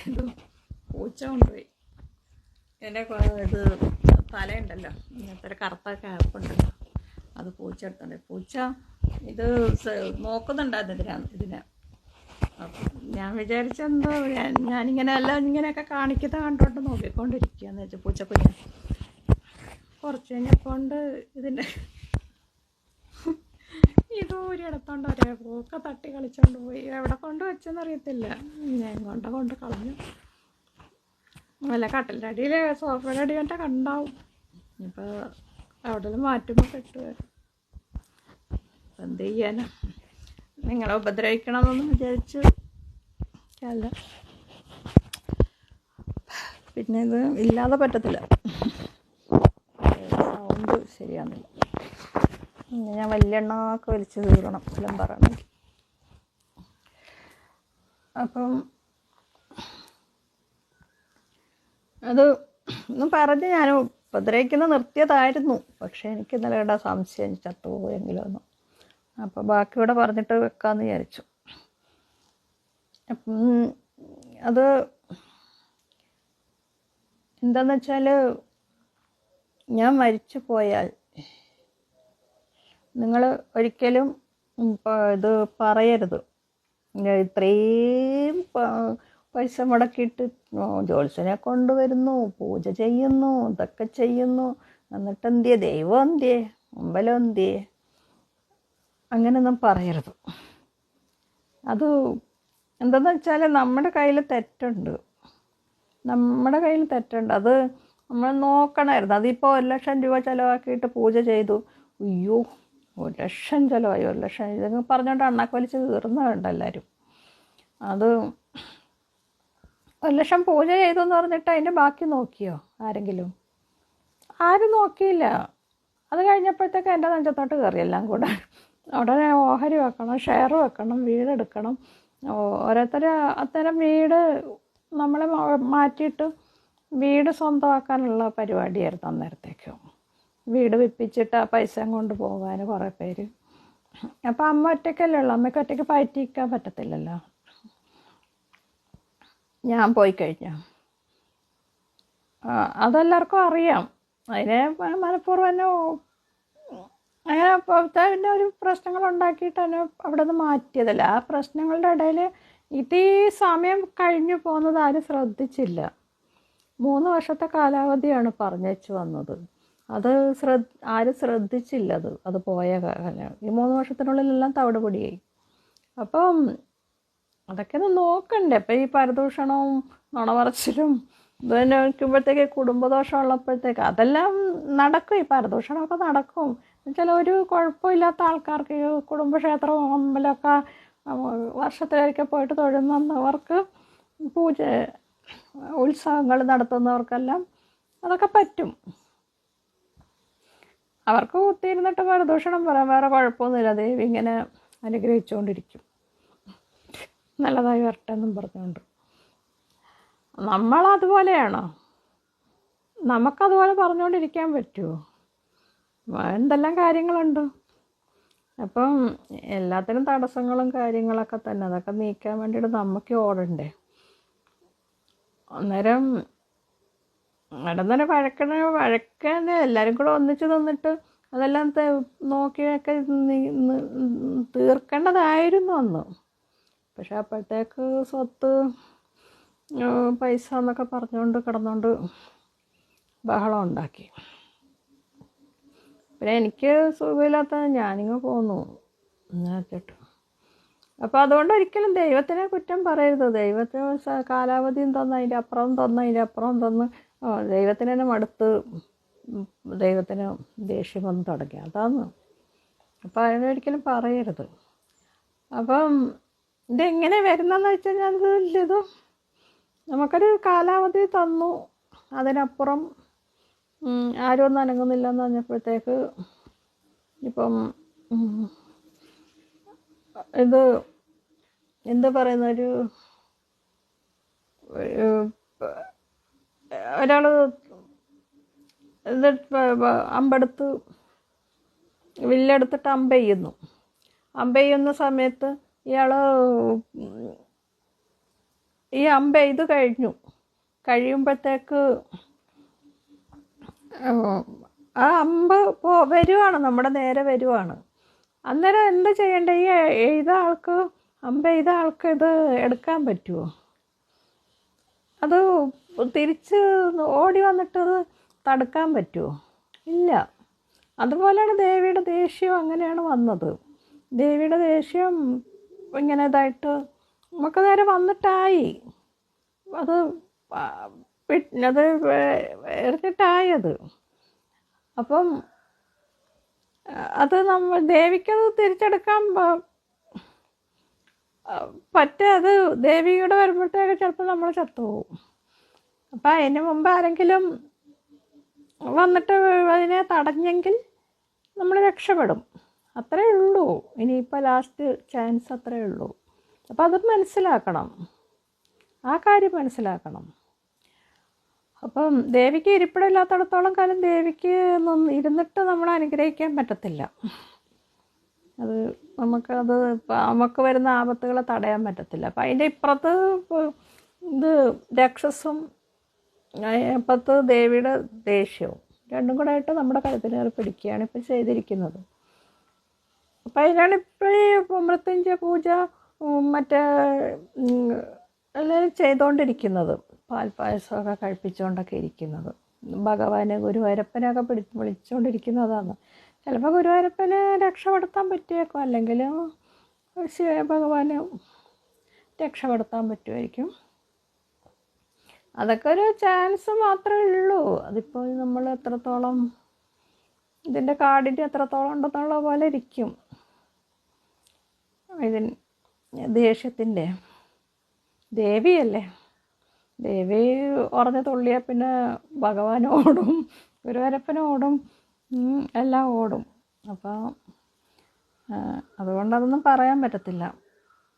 ഇത് പൂച്ച കൊണ്ടുപോയി എൻ്റെ ഇത് തലയുണ്ടല്ലോ, ഇങ്ങനത്തെ ഒരു കറുത്ത ക്യാപ്പുണ്ടല്ലോ, അത് പൂച്ച എടുത്തുണ്ട്. പൂച്ച ഇത് നോക്കുന്നുണ്ടായിരുന്നു ഇതിനെ. അപ്പം ഞാൻ വിചാരിച്ചെന്തോ ഞാനിങ്ങനെ എല്ലാം ഇങ്ങനെയൊക്കെ കാണിക്കുന്ന കണ്ടോണ്ട് നോക്കിക്കൊണ്ടിരിക്കുകയെന്ന് വെച്ചാൽ പൂച്ചക്കുഞ്ഞ്. കുറച്ച് കഴിഞ്ഞപ്പോണ്ട് ഇതിൻ്റെ ഇതൂരി എടുത്തോണ്ട് ഒരേ പൂക്ക തട്ടി കളിച്ചോണ്ട് പോയി. എവിടെ കൊണ്ട് വെച്ചെന്നറിയത്തില്ല, ഞാൻ കൊണ്ട് കളഞ്ഞു. വല്ല കട്ടിലിൻ്റെ അടിയിൽ സോഫയുടെ അടി കണ്ട കണ്ടാവും. ഇപ്പോൾ അവിടെ മാറ്റുമ്പോൾ കിട്ടുമായിരുന്നു. എന്ത് ചെയ്യാനാ, നിങ്ങളെ ഉപദ്രവിക്കണമെന്നൊന്നും വിചാരിച്ചു അല്ല. പിന്നെ ഇത് ഇല്ലാതെ പറ്റത്തില്ല, സൗണ്ട് ശരിയാകുന്നില്ല. ഞാൻ വലിയ എണ്ണമൊക്കെ വലിച്ച് തീരണം എല്ലാം പറയണം. അപ്പം അത് ഒന്നും പറഞ്ഞ് ഞാൻ ഉപദ്രവിക്കുന്നത് നിർത്തിയതായിരുന്നു. പക്ഷേ എനിക്ക് ഇന്നലെ കേട്ട സംശയം ചത്തുപോയെങ്കിലോ ഒന്ന്. അപ്പോൾ ബാക്കി ഇവിടെ പറഞ്ഞിട്ട് വെക്കാമെന്ന് വിചാരിച്ചു. അപ്പം അത് എന്താന്ന് വെച്ചാൽ, ഞാൻ മരിച്ചു പോയാൽ നിങ്ങൾ ഒരിക്കലും ഇത് പറയരുത്. ഇത്രയും പൈസ മുടക്കിയിട്ട് ജ്യോത്സ്യനെ കൊണ്ടുവരുന്നു, പൂജ ചെയ്യുന്നു, ഇതൊക്കെ ചെയ്യുന്നു, എന്നിട്ട് എന്തിയെ, ദൈവം എന്തിയെ, അമ്പലം എന്തിയെ, അങ്ങനെയൊന്നും പറയരുത്. അത് എന്താണെന്ന് വെച്ചാൽ നമ്മുടെ കയ്യിൽ തെറ്റുണ്ട്. അത് നമ്മൾ നോക്കണമായിരുന്നു. അതിപ്പോൾ 1,00,000 രൂപ ചിലവാക്കിയിട്ട് പൂജ ചെയ്തു. അയ്യോ 1,00,000 ചിലവായി, 1,00,000 ഇതൊക്കെ പറഞ്ഞുകൊണ്ട് അണ്ണാക്ക് വലിച്ച് കീറുന്നുണ്ട് എല്ലാവരും. അത് 1,00,000 പൂജ ചെയ്തു എന്ന് പറഞ്ഞിട്ട് അതിൻ്റെ ബാക്കി നോക്കിയോ ആരെങ്കിലും? ആരും നോക്കിയില്ല. അത് കഴിഞ്ഞപ്പോഴത്തേക്ക് എൻ്റെ നെഞ്ചത്തോട്ട് കയറി എല്ലാം കൂടെ. ഉടനെ ഓഹരി വെക്കണം, ഷെയർ വെക്കണം, വീടെടുക്കണം. അത്തരം വീട് നമ്മളെ മാറ്റിയിട്ട് വീട് സ്വന്തമാക്കാനുള്ള പരിപാടിയായിരുന്നു അന്നേരത്തേക്ക്. വീട് വിപ്പിച്ചിട്ട് ആ പൈസ കൊണ്ട് പോകാൻ കുറേ പേര്. അപ്പം അമ്മ ഒറ്റയ്ക്കല്ലേ ഉള്ളൂ, അമ്മയ്ക്ക് ഒറ്റയ്ക്ക് പയറ്റിക്കാൻ പറ്റത്തില്ലല്ലോ. ഞാൻ പോയി കഴിഞ്ഞാൽ അതെല്ലാവർക്കും അറിയാം. അതിനെ മനഃപൂർവ്വം തന്നെ അങ്ങനെ പിന്നെ ഒരു പ്രശ്നങ്ങളുണ്ടാക്കിയിട്ട് തന്നെ അവിടെ നിന്ന് മാറ്റിയതല്ല. ആ പ്രശ്നങ്ങളുടെ ഇടയിൽ ഇത് ഈ സമയം കഴിഞ്ഞു പോകുന്നത് ആരും ശ്രദ്ധിച്ചില്ല. 3 വർഷത്തെ കാലാവധിയാണ് പറഞ്ഞേച്ചു വന്നത്. അത് ആരും ശ്രദ്ധിച്ചില്ല. അത് പോയ കാലം ഈ 3 വർഷത്തിനുള്ളിലെല്ലാം തവിട് പൊടിയായി. അപ്പം അതൊക്കെ ഒന്ന് നോക്കണ്ടേ. അപ്പം ഈ പരദൂഷണവും നുണപറച്ചിലും ഇതുതന്നെ വയ്ക്കുമ്പോഴത്തേക്ക് കുടുംബദോഷം ഉള്ളപ്പോഴത്തേക്ക് അതെല്ലാം നടക്കും. ഈ പരദൂഷണമൊക്കെ നടക്കും. എന്നുവെച്ചാൽ ഒരു കുഴപ്പമില്ലാത്ത ആൾക്കാർക്ക് ഈ കുടുംബക്ഷേത്രവും അമ്പലമൊക്കെ വർഷത്തിലൊരിക്കൽ പോയിട്ട് തൊഴുന്നവർക്ക്, പൂജ ഉത്സവങ്ങൾ നടത്തുന്നവർക്കെല്ലാം അതൊക്കെ പറ്റും. അവർക്ക് കുത്തിയിരുന്നിട്ട് പരദൂഷണം പറയാം, വേറെ കുഴപ്പമൊന്നുമില്ല. ദേവി ഇങ്ങനെ അനുഗ്രഹിച്ചുകൊണ്ടിരിക്കും, നല്ലതായി വരട്ടെ എന്നും പറഞ്ഞുകൊണ്ട്. നമ്മളതുപോലെയാണോ? നമുക്കതുപോലെ പറഞ്ഞുകൊണ്ടിരിക്കാൻ പറ്റുമോ? എന്തെല്ലാം കാര്യങ്ങളുണ്ട്. അപ്പം എല്ലാത്തിനും തടസ്സങ്ങളും കാര്യങ്ങളൊക്കെ തന്നെ. അതൊക്കെ നീക്കാൻ വേണ്ടിയിട്ട് നമുക്ക് ഓടണ്ടേ. അന്നേരം നടന്നൊരു വഴക്കന്നെ എല്ലാവരും കൂടെ ഒന്നിച്ച് നിന്നിട്ട് അതെല്ലാം നോക്കിയൊക്കെ തീർക്കേണ്ടതായിരുന്നു അന്ന്. പക്ഷെ അപ്പോഴത്തേക്ക് സ്വത്ത് പൈസ എന്നൊക്കെ പറഞ്ഞുകൊണ്ട് കിടന്നുകൊണ്ട് ബഹളം ഉണ്ടാക്കി. പിന്നെ എനിക്ക് സുഖമില്ലാത്ത ഞാനിങ്ങ് പോന്നു കേട്ടോ. അപ്പോൾ അതുകൊണ്ട് ഒരിക്കലും ദൈവത്തിനെ കുറ്റം പറയരുത്. ദൈവത്തിന് കാലാവധിയും തന്ന് അതിൻ്റെ അപ്പുറം തന്ന് ദൈവത്തിന് തന്നെ മടുത്ത് ദൈവത്തിന് ദേഷ്യം വന്ന് തുടങ്ങി. അതാണ്. അപ്പോൾ അതിനൊരിക്കലും പറയരുത്. അപ്പം ഇതെങ്ങനെ വരുന്നതെന്ന് വെച്ച് കഴിഞ്ഞാൽ ഇത് നമുക്കൊരു കാലാവധി തന്നു, അതിനപ്പുറം ആരും ഒന്നും അനങ്ങുന്നില്ലെന്ന് പറഞ്ഞപ്പോഴത്തേക്ക് ഇപ്പം ഇത് എന്താ പറയുന്ന ഒരാൾ ഇത് അമ്പെടുത്ത് വില്ലെടുത്തിട്ട് അമ്പ് ചെയ്യുന്ന സമയത്ത് ഇയാൾ ഈ അമ്പ ഇത് കഴിയുമ്പോഴത്തേക്ക് ആ അമ്പ് വരുവാണ്, നമ്മുടെ നേരെ വരുവാണ്. അന്നേരം എന്ത് ചെയ്യണ്ടേ? ഈ അമ്പ എയ്ത ആൾക്ക് ഇത് എടുക്കാൻ പറ്റുമോ? അത് തിരിച്ച് ഓടി വന്നിട്ടത് തടുക്കാൻ പറ്റുമോ? ഇല്ല. അതുപോലെയാണ് ദേവിയുടെ ദേഷ്യം അങ്ങനെയാണ് വന്നത്. ദേവിയുടെ ദേഷ്യം ഇങ്ങനെ ഇതായിട്ട് നമുക്ക് നേരെ വന്നിട്ടായി. അത് എറിഞ്ഞിട്ടായത്. അപ്പം അത് ദേവിക്കത് തിരിച്ചെടുക്കാൻ അത് ദേവിയുടെ വരുമ്പോഴത്തേക്ക് ചിലപ്പോൾ നമ്മൾ ചത്തുപോകും. അപ്പം അതിന് മുമ്പ് ആരെങ്കിലും വന്നിട്ട് അതിനെ തടഞ്ഞെങ്കിൽ നമ്മൾ രക്ഷപ്പെടും. അത്രയേ ഉള്ളൂ. ഇനിയിപ്പോൾ ലാസ്റ്റ് ചാൻസ് അത്രയേ ഉള്ളൂ. അപ്പം അത് മനസ്സിലാക്കണം, ആ കാര്യം മനസ്സിലാക്കണം. അപ്പം ദേവിക്ക് ഇരിപ്പിടമില്ലാത്തടത്തോളം കാലം ദേവിക്ക് ഇരുന്നിട്ട് നമ്മൾ അനുഗ്രഹിക്കാൻ പറ്റത്തില്ല. അത് നമുക്ക് വരുന്ന ആപത്തുകളെ തടയാൻ പറ്റത്തില്ല. അപ്പം അതിൻ്റെ ഇപ്പുറത്ത് ഇത് രാക്ഷസും ഇപ്പുറത്ത് ദേവിയുടെ ദേഷ്യവും രണ്ടും കൂടെ ആയിട്ട് നമ്മുടെ കഴുത്തിനേറി പിടിക്കുകയാണ് ഇപ്പം ചെയ്തിരിക്കുന്നത്. അപ്പം അതിനാണ് ഇപ്പോൾ ഈ മൃത്യുഞ്ജയ പൂജ മറ്റേ എല്ലാവരും ചെയ്തുകൊണ്ടിരിക്കുന്നത്. പാൽപ്പായസമൊക്കെ കഴിപ്പിച്ചുകൊണ്ടൊക്കെ ഇരിക്കുന്നത്. ഭഗവാനെ ഗുരുവായൂരപ്പനെയൊക്കെ വിളിച്ചുകൊണ്ടിരിക്കുന്നതാണ്. ചിലപ്പോൾ ഗുരുവായൂരപ്പനെ രക്ഷപ്പെടുത്താൻ പറ്റിയേക്കും, അല്ലെങ്കിൽ ഭഗവാനെ രക്ഷപ്പെടുത്താൻ പറ്റുമായിരിക്കും. അതൊക്കെ ഒരു ചാൻസ് മാത്രമേ ഉള്ളൂ. അതിപ്പോൾ നമ്മൾ എത്രത്തോളം ഇതിൻ്റെ കാഠിന്യം എത്രത്തോളം ഉണ്ടെന്നുള്ള പോലെ ഇരിക്കും. ദേഷ്യത്തിൻ്റെ ദേവിയല്ലേ, ദേവി ഉറഞ്ഞു തുള്ളിയാൽ പിന്നെ ഭഗവാനോടും ഗുരുവായൂരപ്പനോടും എല്ലാം ഓടും. അപ്പോൾ അതുകൊണ്ടതൊന്നും പറയാൻ പറ്റത്തില്ല.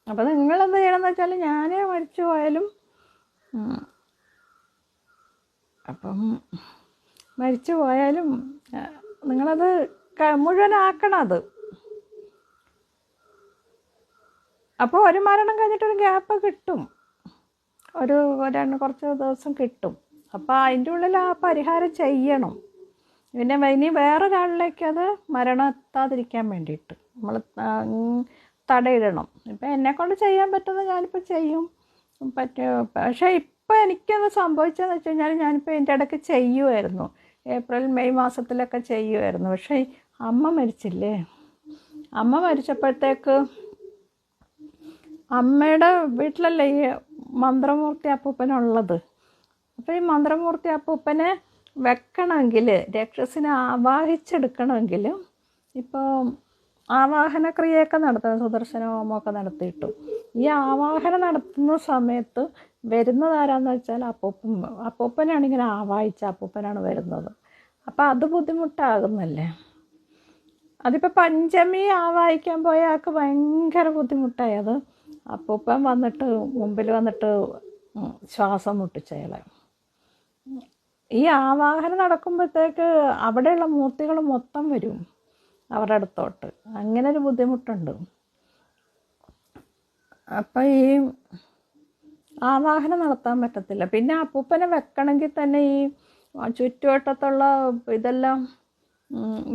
അപ്പോൾ നിങ്ങളെന്ത് ചെയ്യണമെന്ന് വെച്ചാൽ, ഞാൻ മരിച്ചു പോയാലും മരിച്ചു പോയാലും നിങ്ങളത് മുഴുവനാക്കണം. അത് അപ്പോൾ ഒരു മരണം കഴിഞ്ഞിട്ടൊരു ഗ്യാപ്പ് കിട്ടും, കുറച്ച് ദിവസം കിട്ടും. അപ്പോൾ അതിൻ്റെ ഉള്ളിൽ ആ പരിഹാരം ചെയ്യണം. പിന്നെ ഇനി വേറൊരാളിലേക്ക് അത് മരണം എത്താതിരിക്കാൻ വേണ്ടിയിട്ട് നമ്മൾ തടയിടണം. ഇപ്പം എന്നെക്കൊണ്ട് ചെയ്യാൻ പറ്റുന്നത് ഞാനിപ്പോൾ ചെയ്യും. പക്ഷേ ഇപ്പോൾ എനിക്കത് സംഭവിച്ചതെന്ന് വെച്ച് കഴിഞ്ഞാൽ, ഞാനിപ്പോൾ എൻ്റെ ഇടയ്ക്ക് ചെയ്യുമായിരുന്നു, ഏപ്രിൽ മെയ് മാസത്തിലൊക്കെ ചെയ്യുമായിരുന്നു. പക്ഷേ അമ്മ മരിച്ചില്ലേ, അമ്മ മരിച്ചപ്പോഴത്തേക്ക് അമ്മയുടെ വീട്ടിലല്ലേ ഈ മന്ത്രമൂർത്തി അപ്പൂപ്പനുള്ളത്. അപ്പോൾ ഈ മന്ത്രമൂർത്തി അപ്പൂപ്പനെ വെക്കണമെങ്കിൽ, രാക്ഷസിനെ ആവാഹിച്ചെടുക്കണമെങ്കിൽ ഇപ്പോൾ ആവാഹനക്രിയയൊക്കെ നടത്തണം, സുദർശന ഹോമമൊക്കെ നടത്തിയിട്ടു. ഈ ആവാഹനം നടത്തുന്ന സമയത്ത് വരുന്നതാരാന്ന് വെച്ചാൽ അപ്പൂപ്പനാണ് ഇങ്ങനെ ആവാഹിച്ച അപ്പൂപ്പനാണ് വരുന്നത്. അപ്പോൾ അത് ബുദ്ധിമുട്ടാകുന്നല്ലേ. അതിപ്പോൾ പഞ്ചമി ആവാഹിക്കാൻ പോയ ആൾക്ക് ഭയങ്കര ബുദ്ധിമുട്ടായി. അത് അപ്പൂപ്പൻ മുമ്പിൽ വന്നിട്ട് ശ്വാസം മുട്ടിച്ചയാളെ. ഈ ആവാഹനം നടക്കുമ്പോഴത്തേക്ക് അവിടെയുള്ള മൂർത്തികൾ മൊത്തം വരും അവരുടെ അടുത്തോട്ട്. അങ്ങനെ ഒരു ബുദ്ധിമുട്ടുണ്ട്. അപ്പം ഈ ആവാഹനം നടത്താൻ പറ്റത്തില്ല. പിന്നെ അപ്പൂപ്പനെ വെക്കണമെങ്കിൽ തന്നെ ഈ ചുറ്റുവട്ടത്തുള്ള ഇതെല്ലാം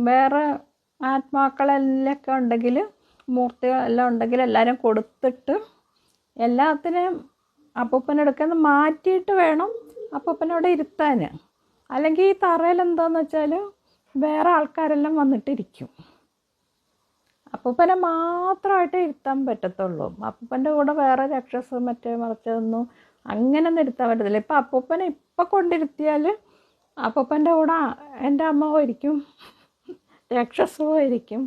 വേറെ ആത്മാക്കളെല്ലൊക്കെ ഉണ്ടെങ്കിൽ, മൂർത്തികളെല്ലാം ഉണ്ടെങ്കിൽ എല്ലാവരും കൊടുത്തിട്ട് എല്ലാത്തിനെയും അപ്പൂപ്പനെടുക്കാൻ മാറ്റിയിട്ട് വേണം അപ്പൂപ്പനോടെ ഇരുത്താൻ. അല്ലെങ്കിൽ ഈ തറയിൽ എന്താണെന്ന് വെച്ചാൽ വേറെ ആൾക്കാരെല്ലാം വന്നിട്ടിരിക്കും. അപ്പൂപ്പനെ മാത്രമായിട്ട് ഇരുത്താൻ പറ്റത്തുള്ളൂ. അപ്പൂപ്പൻ്റെ കൂടെ വേറെ രാക്ഷസ് മറിച്ചതൊന്നും അങ്ങനെയൊന്നും ഇരുത്താൻ പറ്റത്തില്ല. ഇപ്പം അപ്പൂപ്പനെ ഇപ്പം കൊണ്ടിരുത്തിയാൽ അപ്പൂപ്പൻ്റെ കൂടെ എൻ്റെ അമ്മ ഇരിക്കും, രാക്ഷസവും ഇരിക്കും.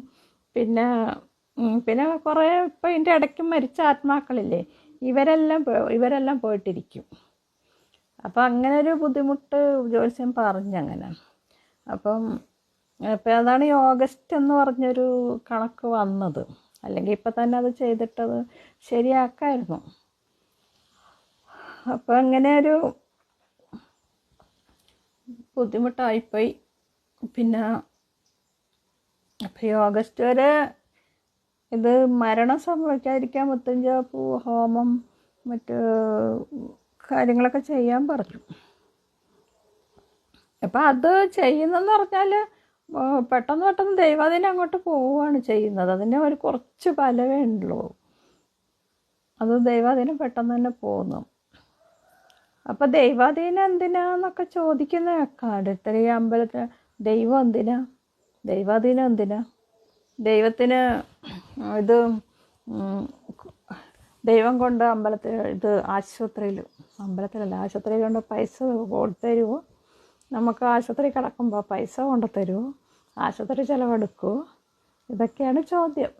പിന്നെ കുറേ ഇപ്പം ഇതിൻ്റെ ഇടയ്ക്ക് മരിച്ച ആത്മാക്കളില്ലേ, ഇവരെല്ലാം പോയിട്ടിരിക്കും. അപ്പം അങ്ങനെ ഒരു ബുദ്ധിമുട്ട് ജ്യോത്സ്യം പറഞ്ഞങ്ങനെ. അപ്പം അതാണ് ഈ ഓഗസ്റ്റ് എന്ന് പറഞ്ഞൊരു കണക്ക് വന്നത്. അല്ലെങ്കിൽ ഇപ്പം തന്നെ അത് ചെയ്തിട്ടത് ശരിയാക്കായിരുന്നു. അപ്പം അങ്ങനെ ഒരു ബുദ്ധിമുട്ടായിപ്പോയി. പിന്നെ അപ്പം ഈ ഓഗസ്റ്റ് വരെ ഇത് മരണം സംഭവിക്കാതിരിക്കാൻ മൃത്യുഞ്ജയ ഹോമം മറ്റ് കാര്യങ്ങളൊക്കെ ചെയ്യാൻ പറഞ്ഞു. അപ്പം അത് ചെയ്യുന്നതെന്ന് പറഞ്ഞാൽ പെട്ടെന്ന് ദൈവാധീനം അങ്ങോട്ട് പോവുകയാണ് ചെയ്യുന്നത്. അതിന് ഒരു കുറച്ച് ബലമേ ഉള്ളൂ. അത് ദൈവാധീനം പെട്ടെന്ന് തന്നെ പോകുന്നു. അപ്പം ദൈവാധീനം എന്തിനാന്നൊക്കെ ചോദിക്കുന്ന കേൾക്കാം. ഈ അമ്പലത്തിൽ ദൈവം എന്തിനാ, ദൈവാധീനം എന്തിനാ, ദൈവത്തിന് ഇത് ദൈവം കൊണ്ട് അമ്പലത്തിൽ അമ്പലത്തിലല്ല ആശുപത്രിയിൽ കൊണ്ട് പൈസ കൊടുത്തരുമോ, നമുക്ക് ആശുപത്രി കിടക്കുമ്പോൾ പൈസ കൊണ്ട് തരുമോ, ആശുപത്രി ചിലവെടുക്കുമോ, ഇതൊക്കെയാണ് ചോദ്യം.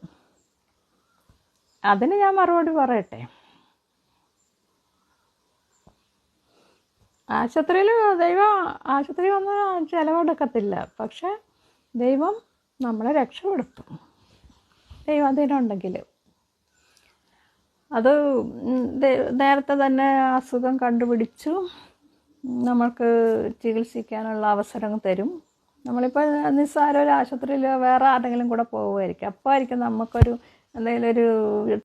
അതിന് ഞാൻ മറുപടി പറയട്ടെ. ദൈവം ആശുപത്രി വന്ന് ചിലവെടുക്കത്തില്ല. പക്ഷെ ദൈവം നമ്മളെ രക്ഷപ്പെടുത്തും ദൈവാധീനം ഉണ്ടെങ്കിൽ. അത് നേരത്തെ തന്നെ അസുഖം കണ്ടുപിടിച്ചു നമ്മൾക്ക് ചികിത്സിക്കാനുള്ള അവസരം തരും. നമ്മളിപ്പോൾ നിസ്സാര ഒരു ആശുപത്രിയിൽ വേറെ ആരുടെങ്കിലും കൂടെ പോകുമായിരിക്കും. അപ്പോൾ ആയിരിക്കും നമുക്കൊരു എന്തെങ്കിലും ഒരു